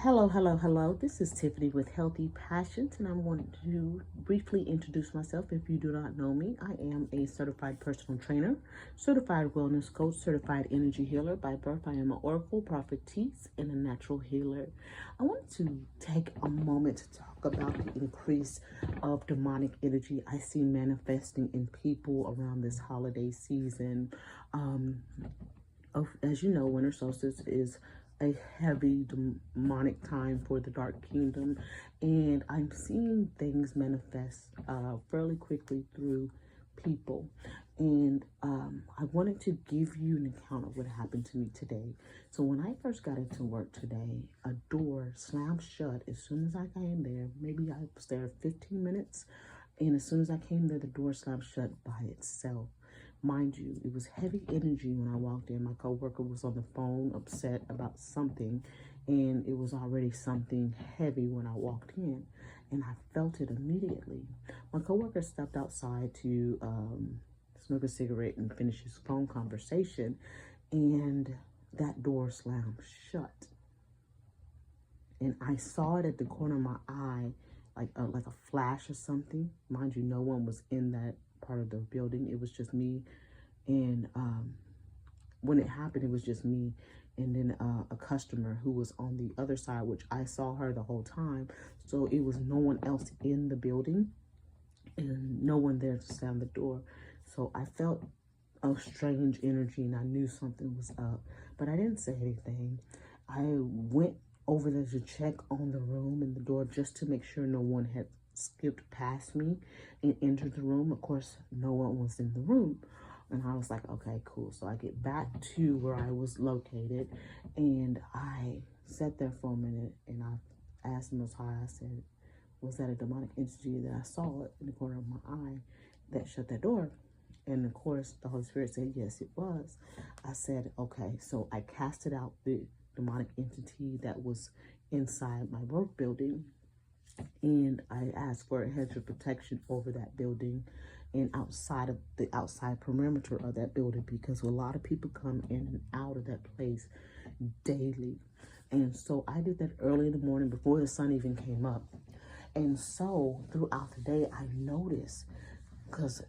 Hello, hello, hello. This is Tiffany with Healthy Passions, and I'm going to briefly introduce myself. If you do not know me, I am a certified personal trainer, certified wellness coach, certified energy healer. By birth, I am an oracle, prophetess, and a natural healer. I want to take a moment to talk about the increase of demonic energy I see manifesting in people around this holiday season. Um, as you know, winter solstice is a heavy demonic time for the dark kingdom, and I'm seeing things manifest fairly quickly through people. And I wanted to give you an account of what happened to me today. So when I first got into work today, a door slammed shut as soon as I came there. Maybe I was there 15 minutes, and as soon as I came there, the door slammed shut by itself. Mind you, it was heavy energy when I walked in. My coworker was on the phone upset about something, and it was already something heavy when I walked in, and I felt it immediately. My coworker stepped outside to smoke a cigarette and finish his phone conversation, and that door slammed shut. And I saw it at the corner of my eye, like a flash or something. Mind you, no one was in that part of the building. It was just me, and when it happened, it was just me and then a customer who was on the other side, which I saw her the whole time. So it was no one else in the building and no one there to slam the door. So I felt a strange energy and I knew something was up, but I didn't say anything. I went over there to check on the room and the door just to make sure no one had skipped past me and entered the room. Of course, no one was in the room. And I was like, okay, cool. So I get back to where I was located and I sat there for a minute and I asked the Most High, I said, was that a demonic entity that I saw in the corner of my eye that shut that door? And of course, the Holy Spirit said, yes, it was. I said, okay. So I casted out the demonic entity that was inside my work building. And I asked for a hedge of protection over that building and outside of the outside perimeter of that building, because a lot of people come in and out of that place daily. And so I did that early in the morning before the sun even came up. And so throughout the day, I noticed, because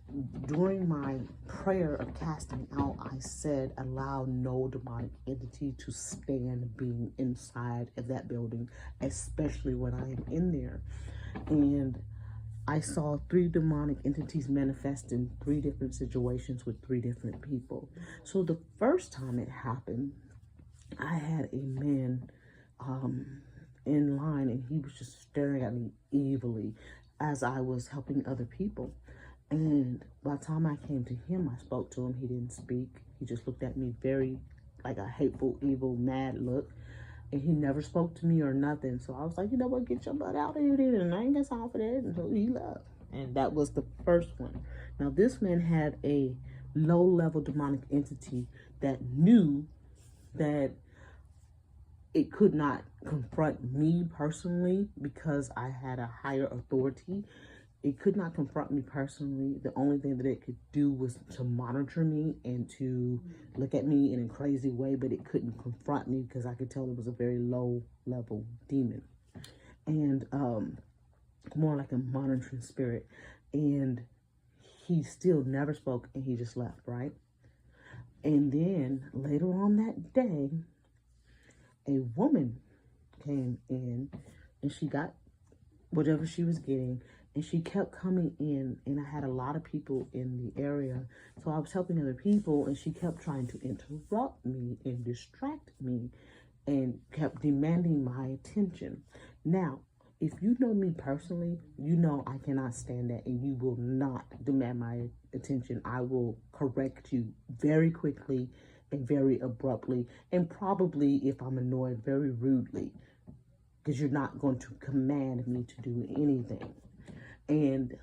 during my prayer of casting out, I said, allow no demonic entity to stand being inside of that building, especially when I am in there. And I saw 3 demonic entities manifest in 3 different situations with 3 different people. So the first time it happened, I had a man in line and he was just staring at me evilly as I was helping other people. And by the time I came to him, I spoke to him. He didn't speak. He just looked at me very like a hateful, evil, mad look. And he never spoke to me or nothing. So I was like, you know what, get your butt out of here then. And I ain't got time for that. And so he left. And that was the first one. Now this man had a low-level demonic entity that knew that it could not confront me personally because I had a higher authority. It could not confront me personally. The only thing that it could do was to monitor me and to look at me in a crazy way, but it couldn't confront me because I could tell it was a very low level demon. And more like a monitoring spirit. And he still never spoke and he just left, right? And then later on that day, a woman came in and she got whatever she was getting, and she kept coming in, and I had a lot of people in the area, so I was helping other people, and she kept trying to interrupt me and distract me and kept demanding my attention. Now, if you know me personally, you know I cannot stand that, and you will not demand my attention. I will correct you very quickly and very abruptly, and probably, if I'm annoyed, very rudely, because you're not going to command me to do anything. And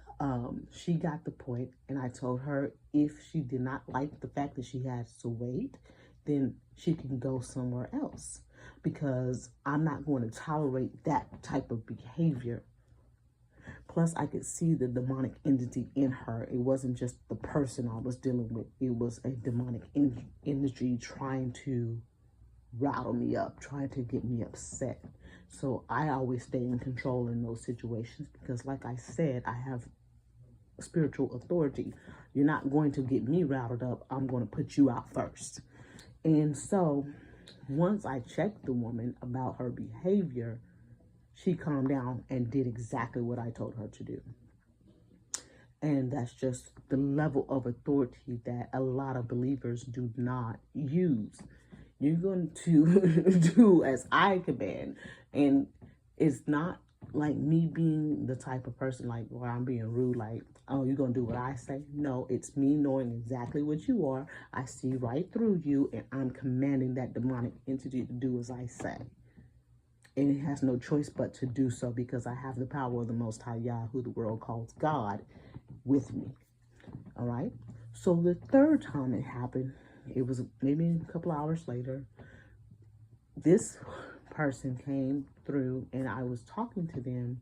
she got the point, and I told her if she did not like the fact that she has to wait, then she can go somewhere else, because I'm not going to tolerate that type of behavior. Plus, I could see the demonic entity in her. It wasn't just the person I was dealing with. It was a demonic energy trying to rattle me up, trying to get me upset. So I always stay in control in those situations because, like I said, I have spiritual authority. You're not going to get me routed up. I'm going to put you out first. And so once I checked the woman about her behavior, she calmed down and did exactly what I told her to do. And that's just the level of authority that a lot of believers do not use. You're going to do as I command. And it's not like me being the type of person like where I'm being rude, like, oh, you're going to do what I say. No, it's me knowing exactly what you are. I see right through you, and I'm commanding that demonic entity to do as I say. And it has no choice but to do so because I have the power of the Most High Yah, who the world calls God, with me. All right. So the third time it happened, it was maybe a couple hours later. This person came through and I was talking to them,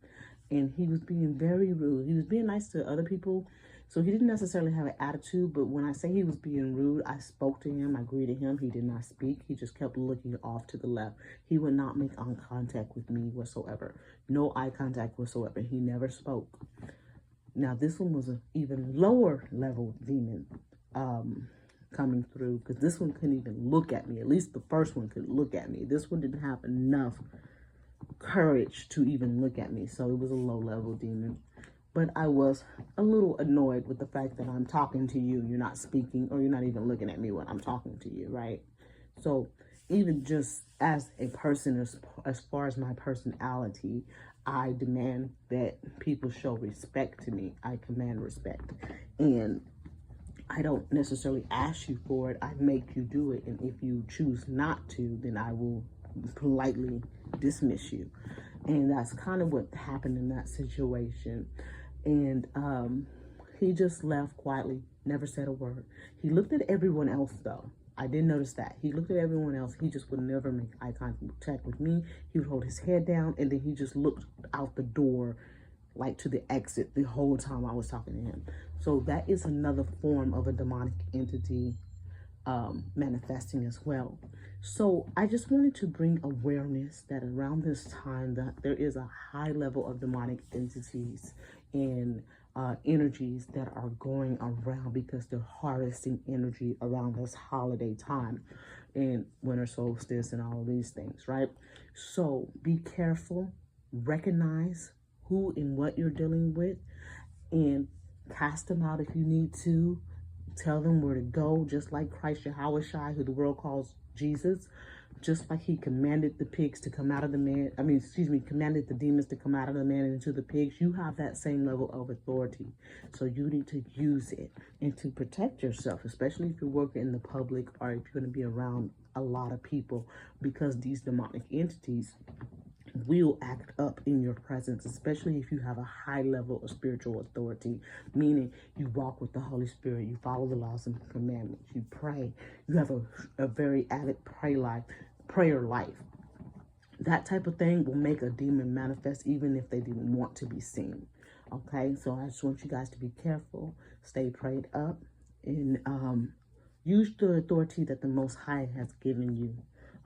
and he was being very rude. He was being nice to other people, so he didn't necessarily have an attitude, but when I say he was being rude, I spoke to him, I greeted him. He did not speak. He just kept looking off to the left. He would not make eye contact with me whatsoever. No eye contact whatsoever. He never spoke. Now, this one was an even lower level demon coming through, because this one couldn't even look at me. At least the first one could look at me. This one didn't have enough courage to even look at me. So it was a low level demon. But I was a little annoyed with the fact that I'm talking to you, you're not speaking, or you're not even looking at me when I'm talking to you, right? So even just as a person, as far as my personality, I demand that people show respect to me. I command respect. And I don't necessarily ask you for it. I make you do it. And if you choose not to, then I will politely dismiss you. And that's kind of what happened in that situation. And he just left quietly, never said a word. He looked at everyone else, though. I did notice that. He looked at everyone else. He just would never make eye contact with me. He would hold his head down, and then he just looked out the door, like to the exit, the whole time I was talking to him. So that is another form of a demonic entity manifesting as well. So I just wanted to bring awareness that around this time that there is a high level of demonic entities and energies that are going around because they're harvesting energy around this holiday time and winter solstice and all of these things, right? So be careful, recognize who and what you're dealing with, and cast them out if you need to. Tell them where to go, just like Christ Yahushua, who the world calls Jesus. Just like he commanded the pigs to come out of the man, commanded the demons to come out of the man and into the pigs. You have that same level of authority. So you need to use it and to protect yourself, especially if you're working in the public or if you're going to be around a lot of people, because these demonic entities will act up in your presence, especially if you have a high level of spiritual authority, meaning you walk with the Holy Spirit, you follow the laws and commandments, you pray, you have a very avid prayer life. That type of thing will make a demon manifest even if they didn't want to be seen. Okay, so I just want you guys to be careful, stay prayed up, and use the authority that the Most High has given you.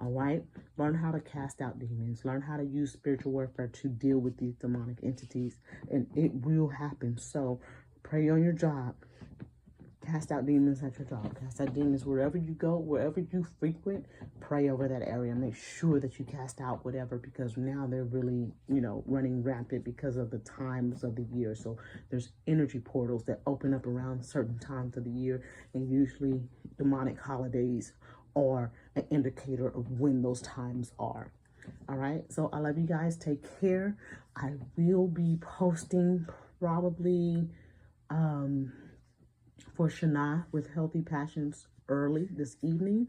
All right, learn how to cast out demons, learn how to use spiritual warfare to deal with these demonic entities, and it will happen. So pray on your job, cast out demons at your job, cast out demons wherever you go, wherever you frequent. Pray over that area, make sure that you cast out whatever, because now they're really, running rampant because of the times of the year. So there's energy portals that open up around certain times of the year, and usually demonic holidays are an indicator of when those times are. All right, so I love you guys. Take care. I will be posting probably for Shana with Healthy Passions early this evening.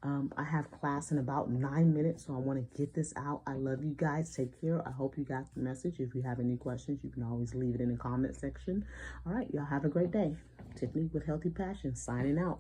I have class in about 9 minutes, so I want to get this out. I love you guys. Take care. I hope you got the message. If you have any questions, you can always leave it in the comment section. All right, y'all have a great day. Tiffany with Healthy Passions signing out.